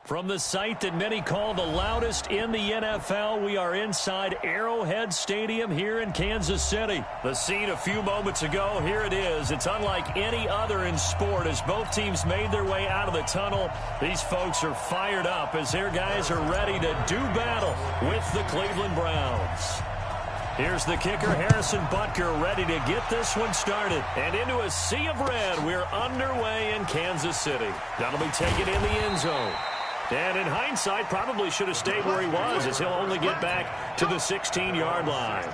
From the site that many call the loudest in the NFL, we are inside Arrowhead Stadium here in Kansas City. The scene a few moments ago, here it is. It's unlike any other in sport as both teams made their way out of the tunnel. These folks are fired up as their guys are ready to do battle with the Cleveland Browns. Here's the kicker, Harrison Butker, ready to get this one started. And into a sea of red, we're underway in Kansas City. That'll be taken in the end zone. And in hindsight, probably should have stayed where he was as he'll only get back to the 16-yard line.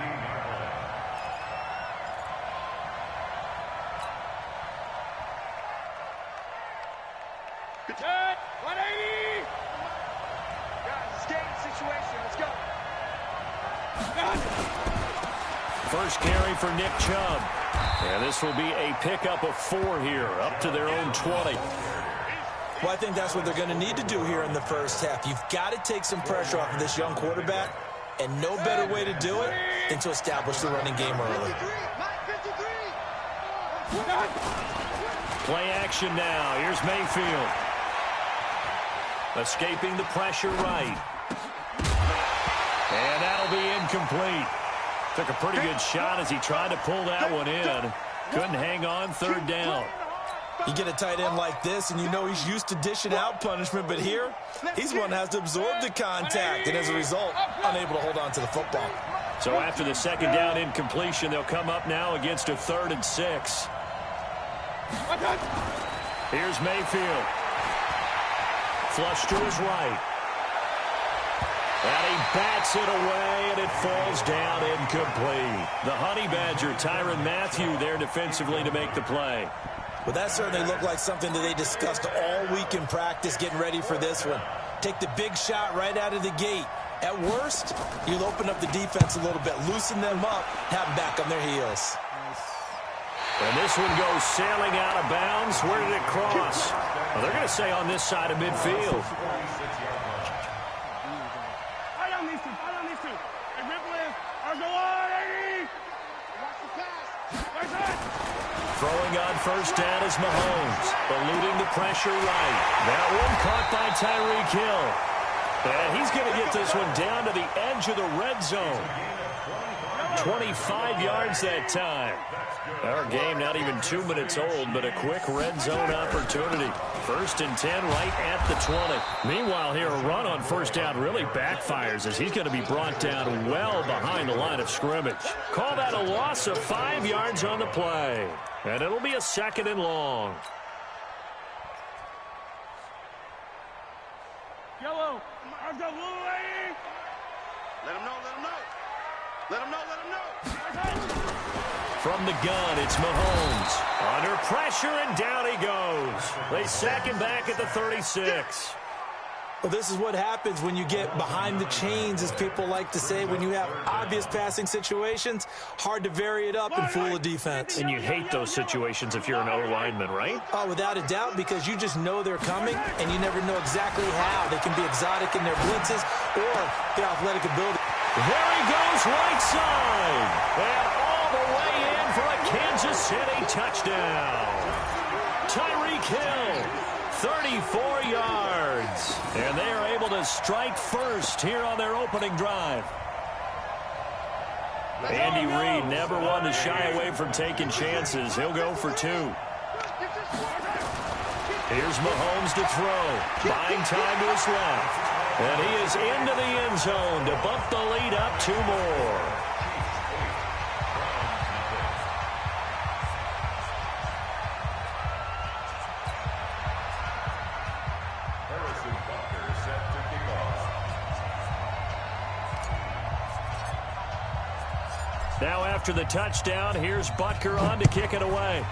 Good. 180. Guys, game situation. Let's go. First carry for Nick Chubb. And this will be a pickup of 4 here, up to their own 20. Well, I think that's what they're going to need to do here in the first half. You've got to take some pressure off of this young quarterback, and no better way to do it than to establish the running game early. Play action now. Here's Mayfield. Escaping the pressure right. And that'll be incomplete. Took a pretty good shot as he tried to pull that one in. Couldn't hang on, third down. You get a tight end like this, and you know he's used to dishing out punishment, but here, he's one that has to absorb the contact, and as a result, unable to hold on to the football. So after the second down incompletion, they'll come up now against a 3rd and 6. Here's Mayfield. Flush to his right. And he bats it away, and it falls down incomplete. The Honey Badger, Tyrann Mathieu, there defensively to make the play. Well, that certainly looked like something that they discussed all week in practice, getting ready for this one. Take the big shot right out of the gate. At worst, you'll open up the defense a little bit, loosen them up, have them back on their heels. And this one goes sailing out of bounds. Where did it cross? Well, they're going to say on this side of midfield. Throwing on first down is Mahomes, eluding the pressure right. That one caught by Tyreek Hill. And he's going to get this one down to the edge of the red zone. 25 yards that time. Our game not even 2 minutes old, but a quick red zone opportunity. 1st and 10 right at the 20. Meanwhile here, a run on first down really backfires as he's going to be brought down well behind the line of scrimmage. Call that a loss of 5 yards on the play. And it'll be a 2nd and long. Yellow. I've got blue lady. Let him know, let him know. Let him know, let him know. From the gun, it's Mahomes. Under pressure, and down he goes. They sack him back at the 36. Well, this is what happens when you get behind the chains, as people like to say. When you have obvious passing situations, hard to vary it up and fool a defense. And you hate those situations if you're an O-lineman, right? Oh, without a doubt, because you just know they're coming, and you never know exactly how. They can be exotic in their blitzes or their athletic ability. There he goes, right side. And all the way in for a Kansas City touchdown. Tyreek Hill, 34 yards. And they are able to strike first here on their opening drive. Andy Reid never one to shy away from taking chances. He'll go for 2. Here's Mahomes to throw. Buying time to his left. And he is into the end zone to bump the lead up 2 more. Now after the touchdown, here's Butker on to kick it away.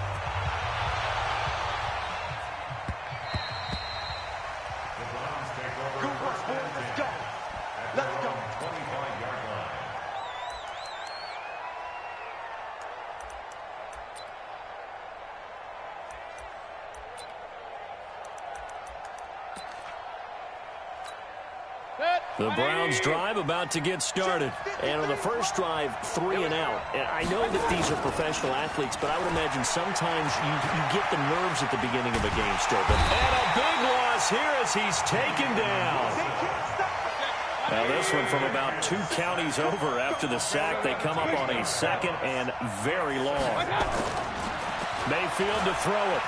Set. The Browns drive about to get started. And on the first drive, 3 and out. And I know that these are professional athletes, but I would imagine sometimes you get the nerves at the beginning of a game still. But and a big loss here as he's taken down. Now this one from about 2 counties over after the sack. They come up on a 2nd and very long. Mayfield to throw it.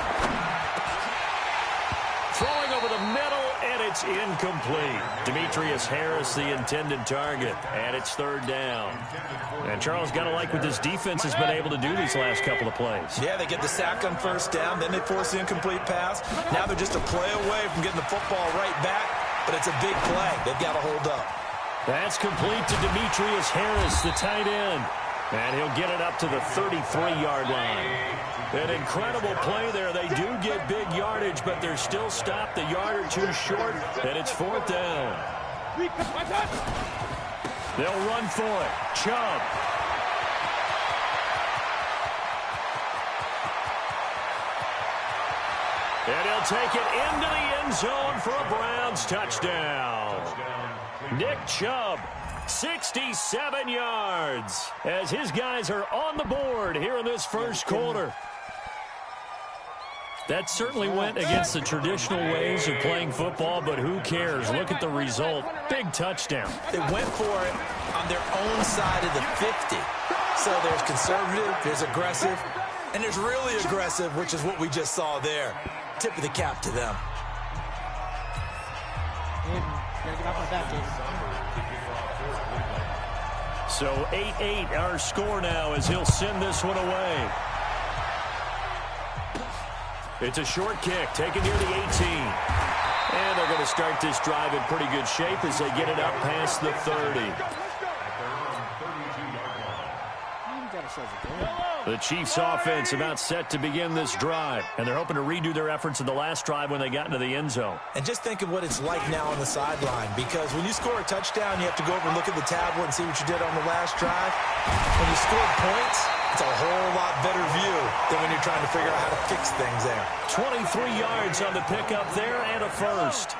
Throwing over the middle, and it's incomplete. Demetrius Harris, the intended target, and it's 3rd down. And Charles, got to like what this defense has been able to do these last couple of plays. Yeah, they get the sack on 1st down, then they force the incomplete pass. Now they're just a play away from getting the football right back, but it's a big play. They've got to hold up. That's complete to Demetrius Harris, the tight end. And he'll get it up to the 33-yard line. An incredible play there. They do get big yardage, but they're still stopped a yard or 2 short, and it's 4th down. They'll run for it. Chubb. And he'll take it into the end zone for a Browns touchdown. Nick Chubb. 67 yards as his guys are on the board here in this first quarter. That certainly went against the traditional ways of playing football, but who cares? Look at the result. Big touchdown. They went for it on their own side of the 50. So there's conservative, there's aggressive, and there's really aggressive, which is what we just saw there. Tip of the cap to them. So 8-8 our score now as he'll send this one away. It's a short kick taken near the 18. And they're going to start this drive in pretty good shape as they get it up past the 30. The Chiefs offense about set to begin this drive, and they're hoping to redo their efforts in the last drive when they got into the end zone. And just think of what it's like now on the sideline, because when you score a touchdown, you have to go over and look at the tablet and see what you did on the last drive. When you scored points, it's a whole lot better view than when you're trying to figure out how to fix things there. 23 yards on the pickup there and a first.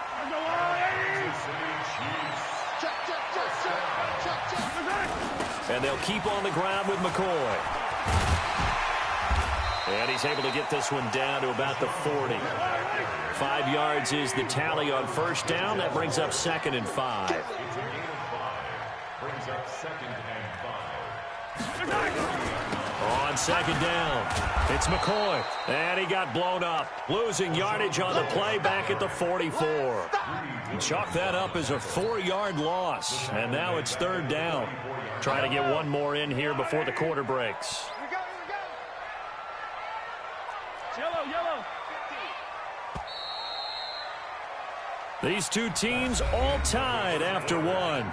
And they'll keep on the ground with McCoy. And he's able to get this one down to about the 40. 5 yards is the tally on first down. That brings up 2nd and 5. On 2nd down, it's McCoy. And he got blown up. Losing yardage on the play back at the 44. Chalk that up as a 4-yard loss. And now it's 3rd down. Trying to get one more in here before the quarter breaks. Yellow. These two teams all tied after one.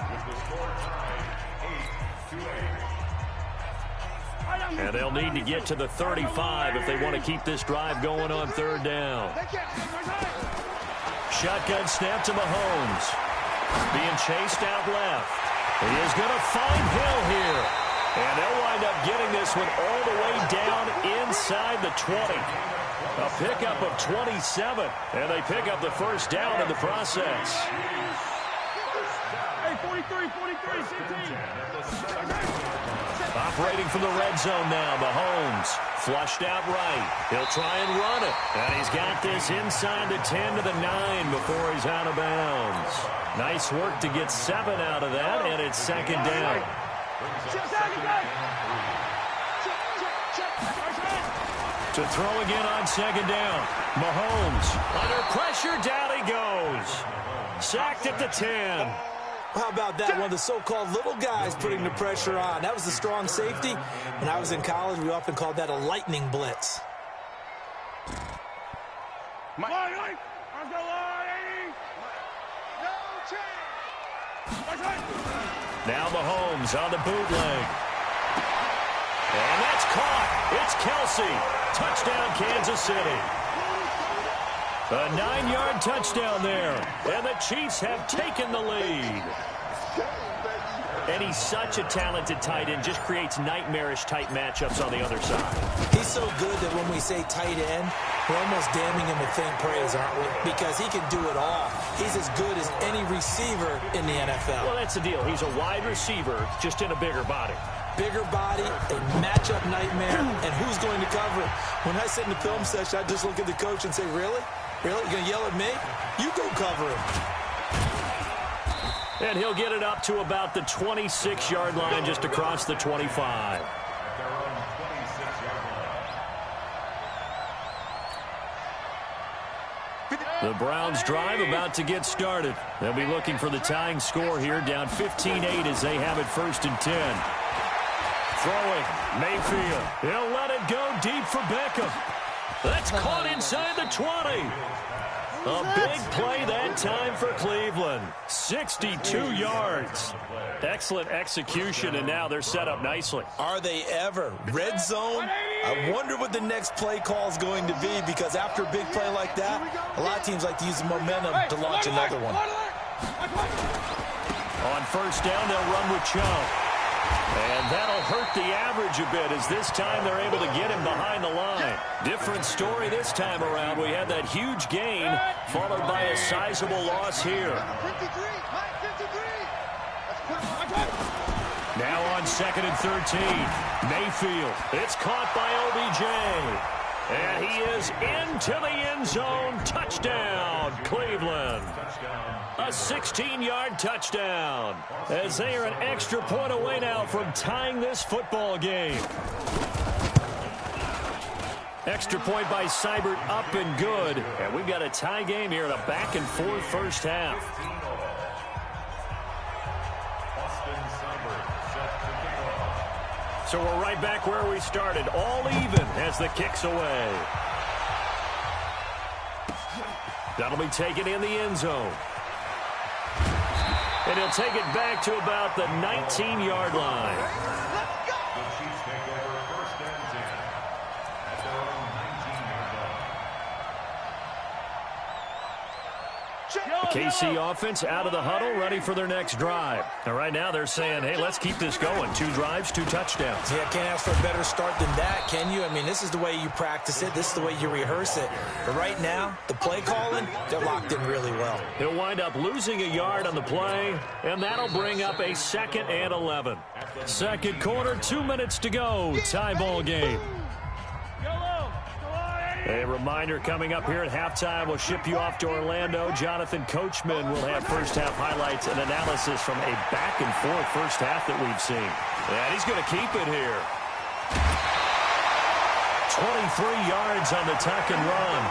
And they'll need to get to the 35 if they want to keep this drive going on 3rd down. Shotgun snap to Mahomes. Being chased out left. He is going to find Hill here. And they'll wind up getting this one all the way down inside the 20. A pickup of 27. And they pick up the first down in the process. Hey, 43, 16. Operating from the red zone now, Mahomes. Flushed out right. He'll try and run it. And he's got this inside the 10 to the 9 before he's out of bounds. Nice work to get 7 out of that, and it's 2nd down. To throw again on 2nd down. Mahomes under pressure, down he goes. Sacked at the 10. How about that? One of the so-called little guys putting the pressure on. That was the strong safety. When I was in college, we often called that a lightning blitz. Now Mahomes on the bootleg. And that's caught. It's Kelsey. Touchdown, Kansas City. A 9-yard touchdown there. And the Chiefs have taken the lead. And he's such a talented tight end. Just creates nightmarish type matchups on the other side. He's so good that when we say tight end, We're almost damning him with faint praise, aren't we? Because he can do it all. He's as good as any receiver in the NFL. Well, that's the deal. He's a wide receiver, just in a bigger body. Bigger body, a matchup nightmare, and who's going to cover him? When I sit in the film session, I just look at the coach and say, really? Really? You going to yell at me? You go cover him. And he'll get it up to about the 26-yard line, just across the 25. The Browns drive about to get started. They'll be looking for the tying score here, down 15-8 as they have it 1st and 10. Throwing, Mayfield. He'll let it go deep for Beckham. That's caught inside the 20. A big play that time for Cleveland. 62 yards. Excellent execution, and now they're set up nicely. Are they ever? Red zone? I wonder what the next play call is going to be, because after a big play like that, a lot of teams like to use the momentum to launch another one. On 1st down, they'll run with Chubb. And that'll hurt the average a bit, as this time they're able to get him behind the line. Different story this time around. We had that huge gain, followed by a sizable loss here. Now on 2nd and 13, Mayfield. It's caught by OBJ. And he is into the end zone. Touchdown, Cleveland. A 16-yard touchdown, as they are an extra point away now from tying this football game. Extra point by Seibert, up and good. And we've got a tie game here in a back-and-forth first half. So we're right back where we started, all even as the kick's away. That'll be taken in the end zone. And he'll take it back to about the 19-yard line. The Chiefs take over 1st and 10 at their own 19-yard line. KC offense out of the huddle, ready for their next drive. And right now they're saying, hey, let's keep this going. 2 drives, 2 touchdowns. Yeah, can't ask for a better start than that, can you? I mean, this is the way you practice it. This is the way you rehearse it. But right now, the play calling, they're locked in really well. He'll wind up losing a yard on the play, and that'll bring up a 2nd and 11. Second quarter, 2 minutes to go. Tie ball game. A reminder coming up here at halftime. We'll ship you off to Orlando. Jonathan Coachman will have first-half highlights and analysis from a back-and-forth first half that we've seen. And he's going to keep it here. 23 yards on the tuck and run.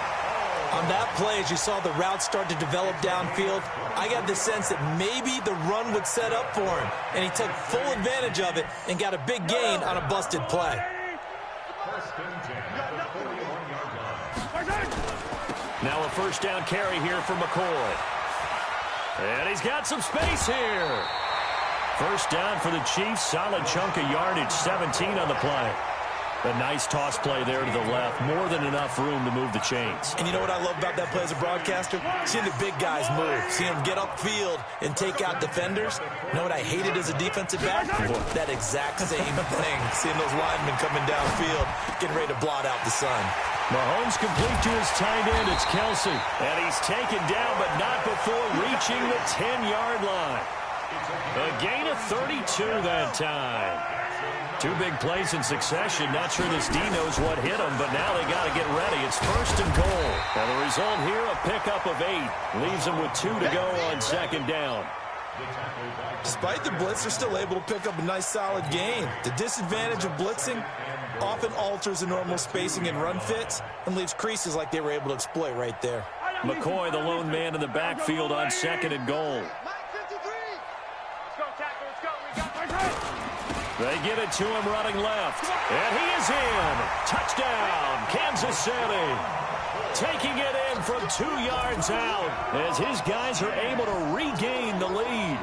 On that play, as you saw the route start to develop downfield, I got the sense that maybe the run would set up for him. And he took full advantage of it and got a big gain on a busted play. Now a first down carry here for McCoy. And he's got some space here. First down for the Chiefs. Solid chunk of yardage, 17 on the play. A nice toss play there to the left. More than enough room to move the chains. And you know what I love about that play as a broadcaster? Seeing the big guys move. Seeing them get upfield and take out defenders. You know what I hated as a defensive back? That exact same thing. Seeing those linemen coming downfield, getting ready to blot out the sun. Mahomes complete to his tight end. It's Kelsey. And he's taken down, but not before reaching the 10-yard line. A gain of 32 that time. 2 big plays in succession. Not sure this D knows what hit him, but now they got to get ready. It's 1st and goal. And the result here, a pickup of 8. Leaves them with 2 to go on 2nd down. Despite the blitz, they're still able to pick up a nice solid gain. The disadvantage of blitzing often alters the normal spacing and run fits and leaves creases like they were able to exploit right there. McCoy, the lone man in the backfield on 2nd and goal. They get it to him running left. And he is in. Touchdown, Kansas City. Taking it in from 2 yards out as his guys are able to regain the lead.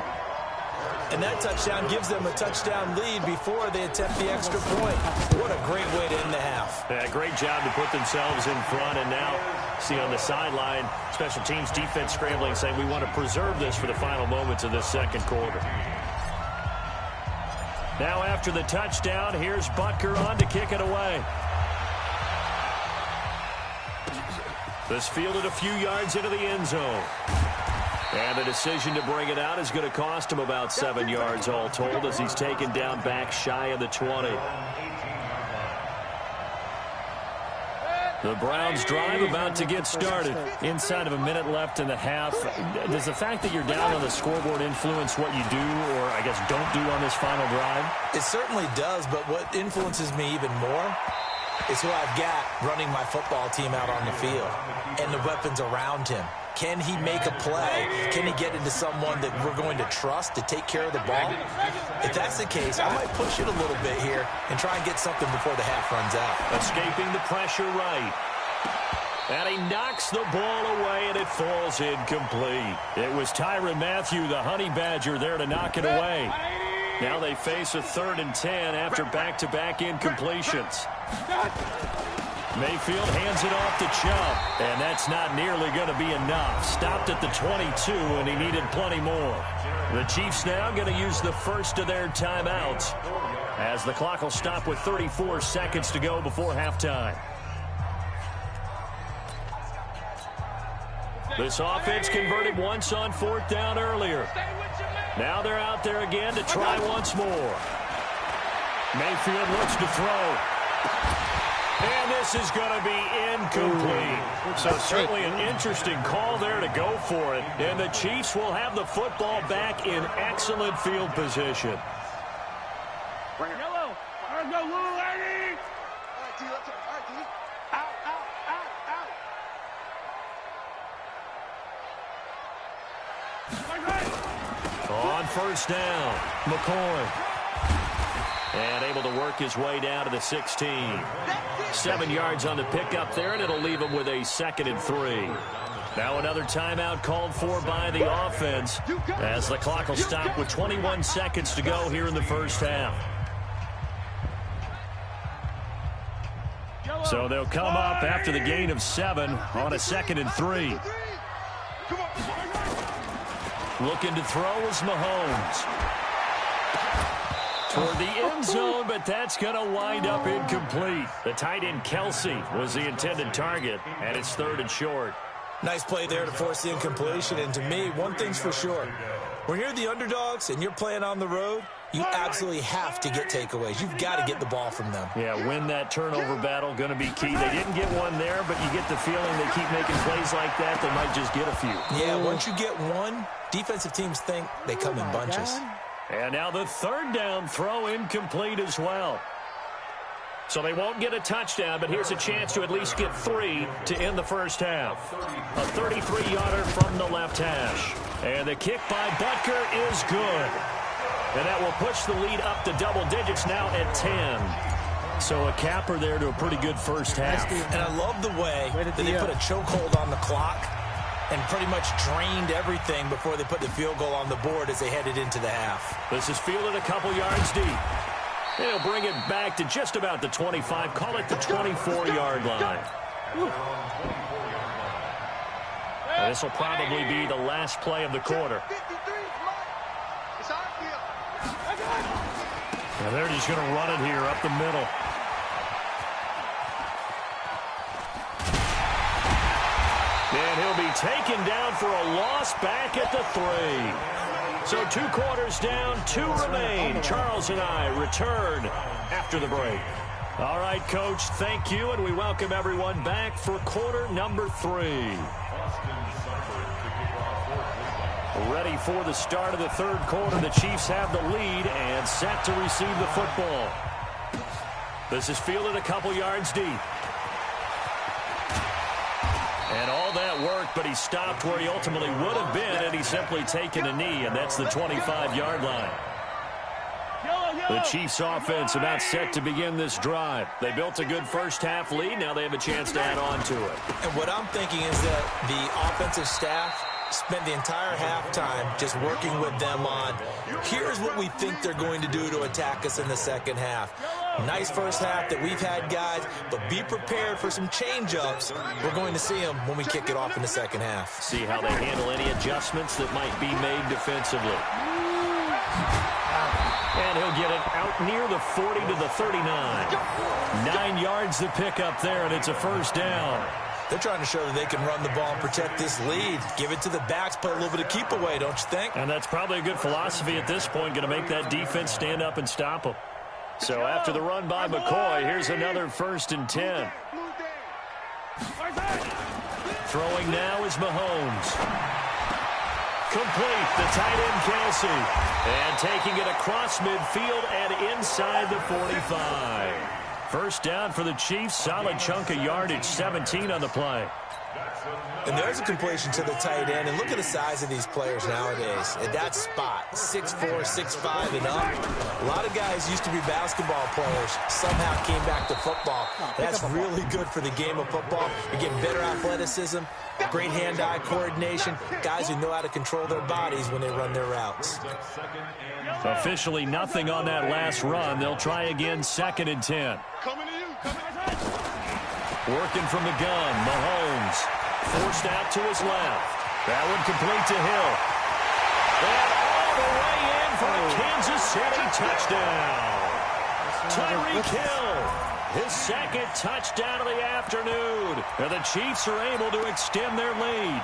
And that touchdown gives them a touchdown lead before they attempt the extra point. What a great way to end the half. Yeah, great job to put themselves in front. And now, see on the sideline, special teams defense scrambling, saying we want to preserve this for the final moments of this second quarter. Now after the touchdown, here's Butker on to kick it away. This fielded a few yards into the end zone. And the decision to bring it out is going to cost him about 7 yards all told as he's taken down back shy of the 20. The Browns drive about to get started. Inside of a minute left in the half. Does the fact that you're down on the scoreboard influence what you do or, I guess, don't do on this final drive? It certainly does, but what influences me even more is who I've got running my football team out on the field and the weapons around him. Can he make a play? Can he get into someone that we're going to trust to take care of the ball? If that's the case, I might push it a little bit here and try and get something before the half runs out. Escaping the pressure right. And he knocks the ball away, and it falls incomplete. It was Tyrann Mathieu, the Honey Badger, there to knock it away. Now they face a 3rd and 10 after back-to-back incompletions. Mayfield hands it off to Chubb, and that's not nearly going to be enough. Stopped at the 22, and he needed plenty more. The Chiefs now going to use the first of their timeouts as the clock will stop with 34 seconds to go before halftime. This offense converted once on 4th down earlier. Now they're out there again to try once more. Mayfield looks to throw. And this is going to be incomplete. So certainly an interesting call there to go for it. And the Chiefs will have the football back in excellent field position. Yellow. Let's go, little lady. All right, T. Let's go. All right, T. Out, out, out, out. On first down, McCoy. And able to work his way down to the 16. 7 yards on the pickup there, and it'll leave him with a 2nd and 3. Now another timeout called for by the offense as the clock will stop with 21 seconds to go here in the first half. So they'll come up after the gain of 7 on a 2nd and 3. Looking to throw is Mahomes. Toward the end zone, but that's going to wind up incomplete. The tight end Kelsey was the intended target, and it's 3rd and short. Nice play there to force the incompletion, and to me, one thing's for sure. When you're the underdogs and you're playing on the road, you absolutely have to get takeaways. You've got to get the ball from them. Yeah, win that turnover battle, going to be key. They didn't get one there, but you get the feeling they keep making plays like that, they might just get a few. Yeah, once you get one, defensive teams think they come in bunches. And now the 3rd down throw incomplete as well. So they won't get a touchdown, but here's a chance to at least get 3 to end the first half. A 33-yarder from the left hash. And the kick by Butker is good. And that will push the lead up to double digits now at 10. So a capper there to a pretty good first half. And I love the way that they put a chokehold on the clock and pretty much drained everything before they put the field goal on the board as they headed into the half. This is fielded a couple yards deep. And he'll bring it back to just about the 25. Call it the 24-yard line. And this will probably be the last play of the quarter. And they're just going to run it here up the middle. And he'll be taken down for a loss back at the 3. So 2 quarters down, 2 remain. Charles and I return after the break. All right, Coach, thank you, and we welcome everyone back for quarter number 3. Ready for the start of the 3rd quarter. The Chiefs have the lead and set to receive the football. This is fielded a couple yards deep. And all that worked, but he stopped where he ultimately would have been, and he's simply taken a knee, and that's the 25-yard line. The Chiefs offense about set to begin this drive. They built a good first half lead. Now they have a chance to add on to it. And what I'm thinking is that the offensive staff spent the entire halftime just working with them on, here's what we think they're going to do to attack us in the second half. Nice first half that we've had, guys, but be prepared for some change-ups. We're going to see them when we kick it off in the second half. See how they handle any adjustments that might be made defensively. And he'll get it out near the 40 to the 39. 9 yards to pick up there, and it's a first down. They're trying to show that they can run the ball and protect this lead. Give it to the backs, play a little bit of keep away, don't you think? And that's probably a good philosophy at this point, going to make that defense stand up and stop them. So after the run by McCoy, here's another 1st and 10. Throwing now is Mahomes. Complete, the tight end Kelsey. And taking it across midfield and inside the 45. First down for the Chiefs, solid chunk of yardage, 17 on the play. And there's a completion to the tight end. And look at the size of these players nowadays. At that spot, 6'4", 6'5", and up. A lot of guys used to be basketball players, somehow came back to football. That's really good for the game of football. You're getting better athleticism, great hand-eye coordination, guys who know how to control their bodies when they run their routes. Officially nothing on that last run. They'll try again, 2nd and 10. Working from the gun, Mahomes. Forced out to his left. That one complete to Hill. And all the way in for a Kansas City touchdown. Tyreek Hill, his 2nd touchdown of the afternoon. And the Chiefs are able to extend their lead.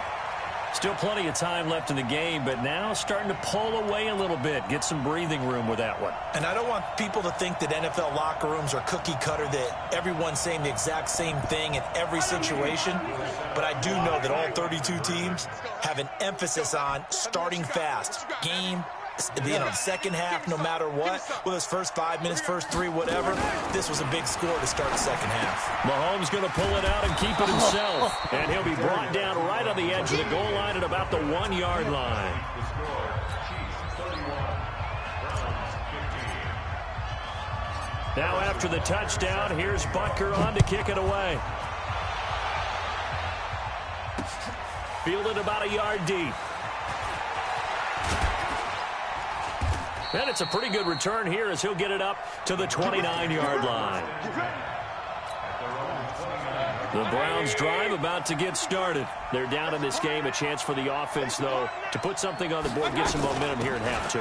Still plenty of time left in the game, but now starting to pull away a little bit. Get some breathing room with that one. And I don't want people to think that NFL locker rooms are cookie cutter, that everyone's saying the exact same thing in every situation. But I do know that all 32 teams have an emphasis on starting fast. Game, second half, no matter what. Well, his first 5 minutes, first 3, whatever. This was a big score to start the second half. Mahomes going to pull it out and keep it himself. And he'll be brought down right on the edge of the goal line at about the 1-yard line. Now after the touchdown, here's Butker on to kick it away. Fielded about a yard deep. And it's a pretty good return here as he'll get it up to the 29-yard line. The Browns drive about to get started. They're down in this game. A chance for the offense, though, to put something on the board, get some momentum here in half 2.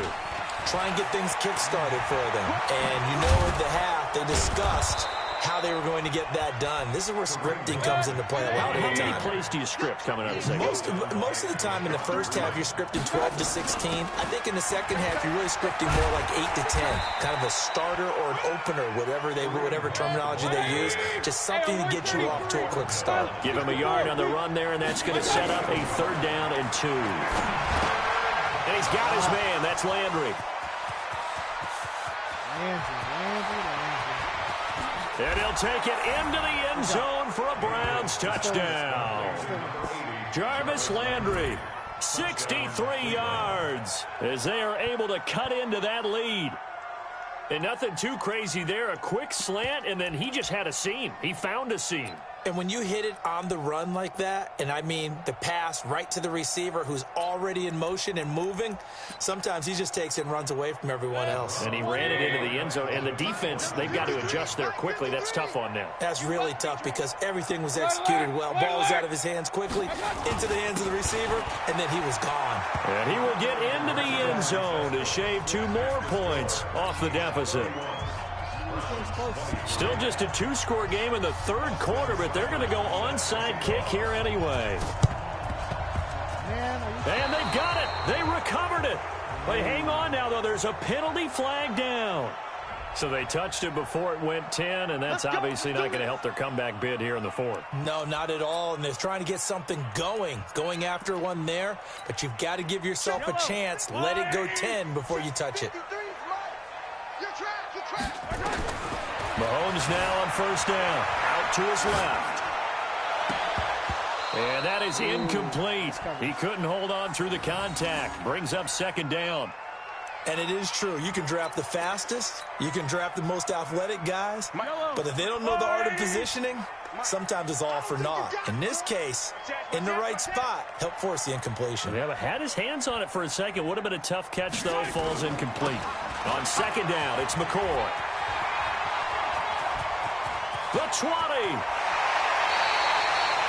Try and get things kick-started for them. And you know, at the half, they discussed how they were going to get that done. This is where scripting comes into play a lot of the time. How many plays do you script coming out of the second? Most of the time in the first half, you're scripting 12 to 16. I think in the second half, you're really scripting more like 8 to 10. Kind of a starter or an opener, whatever terminology they use. Just something to get you off to a quick start. Give him a yard on the run there, and that's going to set up a 3rd down and 2. And he's got his man. That's Landry. And he'll take it into the end zone for a Browns touchdown. Jarvis Landry, 63 yards, as they are able to cut into that lead. And nothing too crazy there. A quick slant, and then he just had a seam. He found a seam. And when you hit it on the run like that, and I mean the pass right to the receiver who's already in motion and moving, sometimes he just takes it and runs away from everyone else. And he ran it into the end zone. And the defense, they've got to adjust there quickly. That's tough on them. That's really tough because everything was executed well. Ball was out of his hands quickly, into the hands of the receiver, and then he was gone. And he will get into the end zone to shave 2 more points off the deficit. Still just a 2-score game in the 3rd quarter, but they're going to go onside kick here anyway. And they've got it. They recovered it. But hang on now, though. There's a penalty flag down. So they touched it before it went 10, and that's obviously not going to help their comeback bid here in the 4th. No, not at all, and they're trying to get something going after one there, but you've got to give yourself a chance. Let it go 10 before you touch it. Mahomes now on 1st down. Out to his left. And that is incomplete. He couldn't hold on through the contact. Brings up 2nd down. And it is true. You can draft the fastest. You can draft the most athletic guys. But if they don't know the art of positioning, sometimes it's all for naught. In this case, in the right spot, help force the incompletion. Yeah, but had his hands on it for a second. Would have been a tough catch, though. Falls incomplete. On 2nd down, it's McCoy. The 20.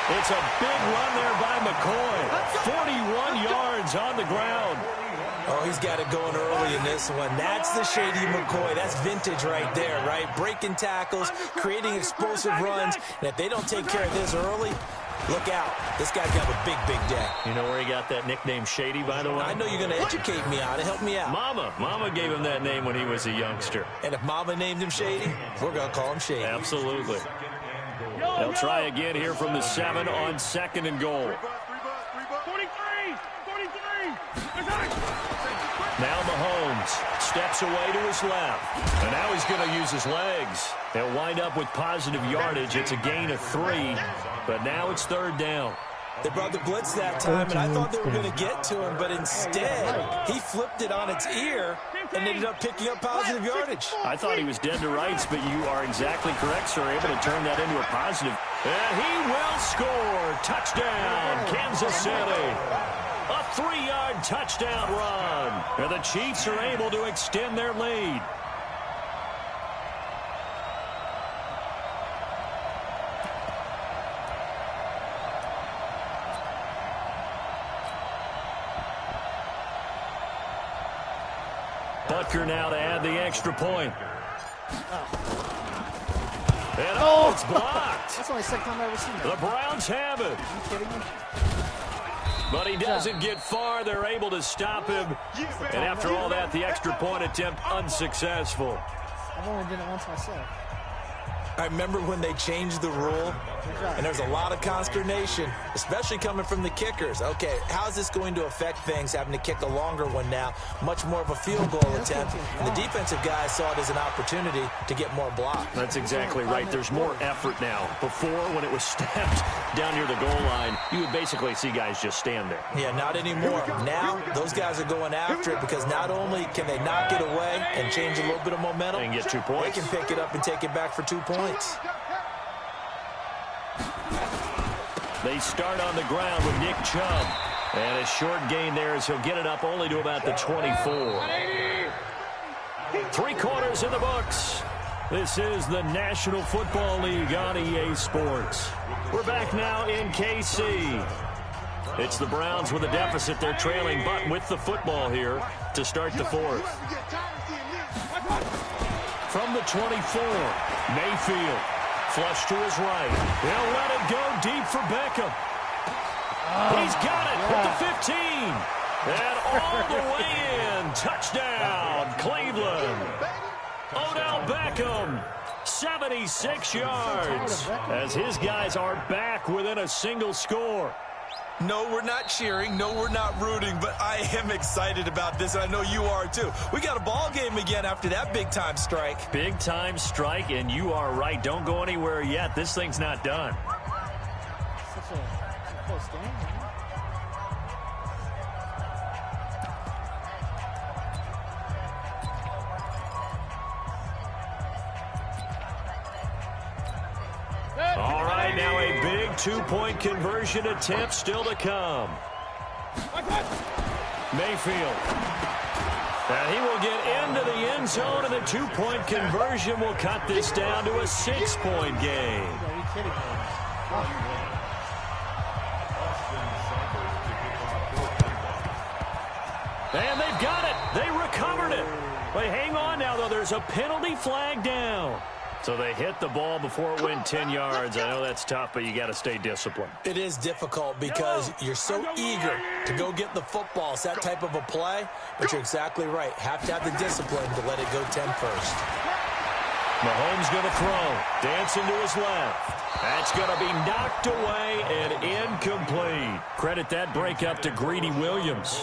It's a big run there by McCoy. 41 yards on the ground. Oh, he's got it going early in this one. That's the shady McCoy. That's vintage right there, right? Breaking tackles, creating explosive runs. And if they don't take care of this early, Look out. This guy's got a big, big day. You know where he got that nickname Shady, by the way? I know you're going to educate me on it. Help me out. Mama gave him that name when he was a youngster. And if Mama named him Shady, we're going to call him Shady. Absolutely. They'll try again here from the 7 on 2nd and goal. 43! Now Mahomes steps away to his left. And now he's going to use his legs. They'll wind up with positive yardage. It's a gain of 3, but now it's 3rd down. They brought the blitz that time, and I thought they were going to get to him, but instead, he flipped it on its ear and ended up picking up positive yardage. I thought he was dead to rights, but you are exactly correct, sir. Able to turn that into a positive. And he will score. Touchdown, Kansas City. A 3-yard touchdown run. And the Chiefs are able to extend their lead. Butker now to add the extra point. And it's blocked. That's the only second time I've ever seen that. The Browns have it. Are you kidding me? But he doesn't get far. They're able to stop him. And after all that, the extra point attempt unsuccessful. I've only done it once myself. I remember when they changed the rule, and there's a lot of consternation, especially coming from the kickers. Okay, how's this going to affect things, having to kick a longer one now, much more of a field goal attempt? And the defensive guys saw it as an opportunity to get more blocks. That's exactly right. There's more effort now. Before, when it was stepped down near the goal line, you would basically see guys just stand there. Yeah, not anymore. Now, those guys are going after it because not only can they knock it away and change a little bit of momentum, and get 2 points. They can pick it up and take it back for 2 points. They start on the ground with Nick Chubb. And a short gain there as he'll get it up only to about the 24. 3 quarters in the books. This is the National Football League on EA Sports. We're back now in KC. It's the Browns with a deficit. They're trailing, but with the football here to start the 4th. From the 24, Mayfield. Flush to his right. He'll let it go deep for Beckham. He's got it at the 15. And all the way in. Touchdown, Cleveland. Odell Beckham, 76 yards. As his guys are back within a single score. No, we're not cheering. No, we're not rooting, but I am excited about this, and I know you are too. We got a ball game again after that big-time strike. Big-time strike, and you are right. Don't go anywhere yet. This thing's not done. Such a close game, man. All right, now a big 2-point conversion attempt still to come. Mayfield. And he will get into the end zone, and the 2-point conversion will cut this down to a 6-point game. Are you kidding me? And they've got it. They recovered it. But hang on now, though. There's a penalty flag down. So they hit the ball before it went 10 yards. I know that's tough, but you got to stay disciplined. It is difficult because you're so eager to go get the football. It's that type of a play, but you're exactly right. Have to have the discipline to let it go 10 first. Mahomes going to throw. Dancing to his left. That's going to be knocked away and incomplete. Credit that breakup to Greedy Williams.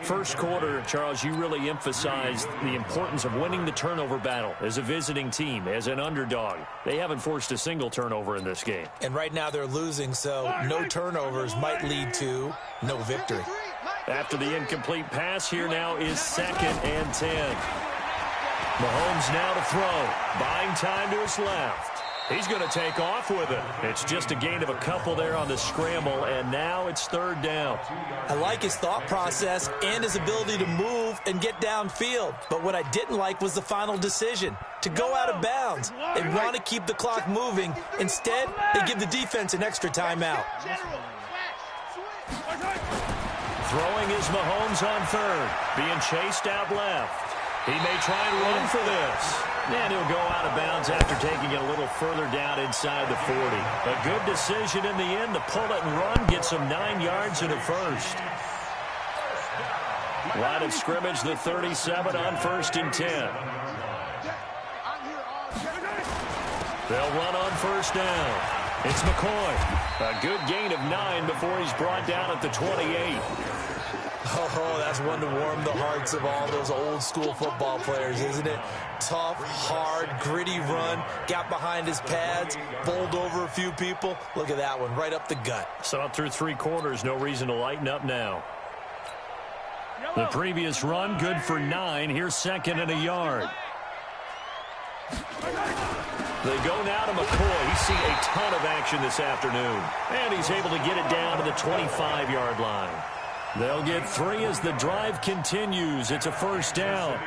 First quarter, Charles, you really emphasized the importance of winning the turnover battle as a visiting team, as an underdog. They haven't forced a single turnover in this game. And right now they're losing, so no turnovers might lead to no victory. After the incomplete pass, here now is 2nd and 10. Mahomes now to throw. Buying time to his left. He's going to take off with it. It's just a gain of a couple there on the scramble, and now it's 3rd down. I like his thought process and his ability to move and get downfield. But what I didn't like was the final decision, to go out of bounds. They want to keep the clock moving. Instead, they give the defense an extra timeout. Throwing is Mahomes on 3rd, being chased out left. He may try and run for this. And he'll go out of bounds after taking it a little further down inside the 40. A good decision in the end to pull it and run, gets him 9 yards and a first. Line of scrimmage, the 37 on 1st and 10. They'll run on 1st down. It's McCoy. A good gain of 9 before he's brought down at the 28. Oh, that's one to warm the hearts of all those old school football players, isn't it? Tough, hard, gritty run, got behind his pads, bowled over a few people. Look at that one, right up the gut. So up through 3 quarters, no reason to lighten up now. The previous run, good for 9. Here's 2nd and a yard. They go now to McCoy. He's seen a ton of action this afternoon. And he's able to get it down to the 25-yard line. They'll get 3 as the drive continues. It's a 1st down.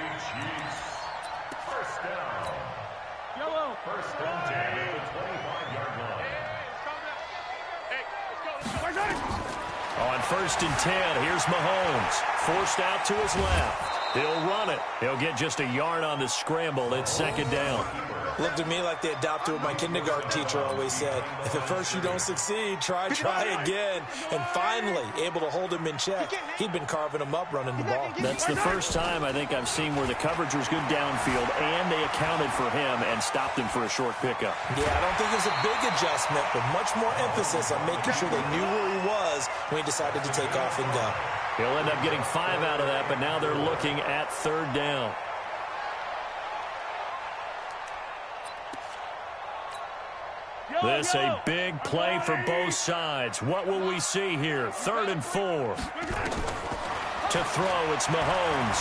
On 1st and 10, here's Mahomes. Forced out to his left. He'll run it. He'll get just a yard on the scramble. It's 2nd down. Looked to me like they adopted what my kindergarten teacher always said. If at first you don't succeed, try again. And finally, able to hold him in check. He'd been carving him up running the ball. That's the first time I think I've seen where the coverage was good downfield and they accounted for him and stopped him for a short pickup. Yeah, I don't think it was a big adjustment, but much more emphasis on making sure they knew where he was when he decided to take off and go. He'll end up getting 5 out of that, but now they're looking at 3rd down. This a big play for both sides. What will we see here? 3rd and 4. To throw, it's Mahomes.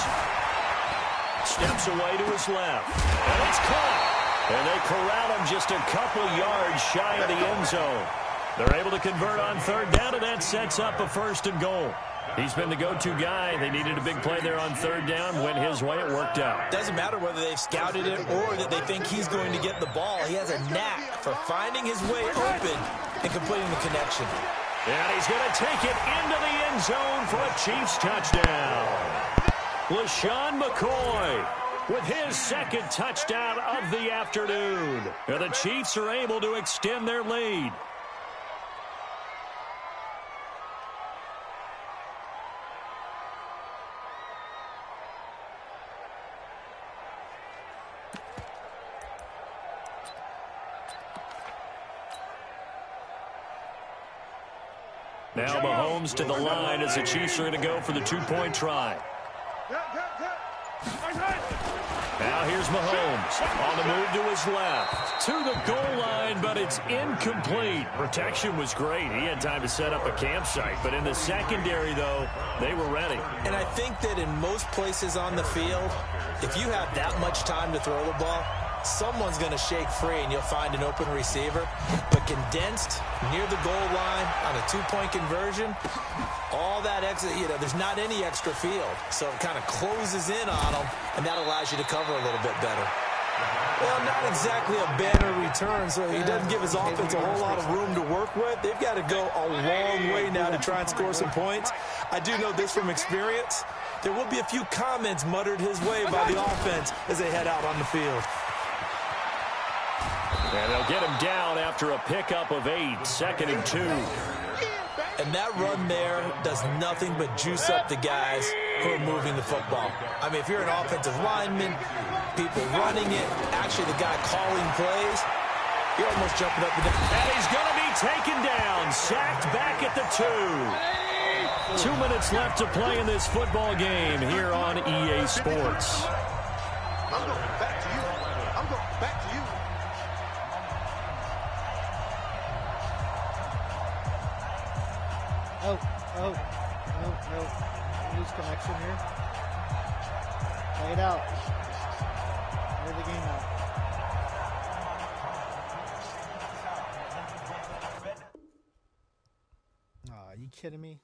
Steps away to his left. And it's caught. And they corral him just a couple yards shy of the end zone. They're able to convert on 3rd down, and that sets up a 1st and goal. He's been the go-to guy. They needed a big play there on 3rd down. Went his way. It worked out. Doesn't matter whether they've scouted it or that they think he's going to get the ball. He has a knack for finding his way open and completing the connection. And he's going to take it into the end zone for a Chiefs touchdown. LaShawn McCoy with his 2nd touchdown of the afternoon. And the Chiefs are able to extend their lead. Now Mahomes to the line as the Chiefs are going to go for the 2-point try. Now here's Mahomes on the move to his left. To the goal line, but it's incomplete. Protection was great. He had time to set up a campsite. But in the secondary, though, they were ready. And I think that in most places on the field, if you have that much time to throw the ball, someone's going to shake free and you'll find an open receiver. But condensed near the goal line on a 2-point conversion, all that extra, there's not any extra field. So it kind of closes in on them, and that allows you to cover a little bit better. Well, not exactly a banner return, so he doesn't give his offense a whole lot of room to work with. They've got to go a long way now to try and score some points. I do know this from experience. There will be a few comments muttered his way by the offense as they head out on the field. And they'll get him down after a pickup of 8, 2nd and 2. And that run there does nothing but juice up the guys who are moving the football. I mean, if you're an offensive lineman, people running it, actually the guy calling plays, you're almost jumping up and down. And he's going to be taken down, sacked back at the 2. 2 minutes left to play in this football game here on EA Sports. I'm going back to you. I'm going back to you. No. Lose connection here. Play it out. Play the game out. Aw, are you kidding me?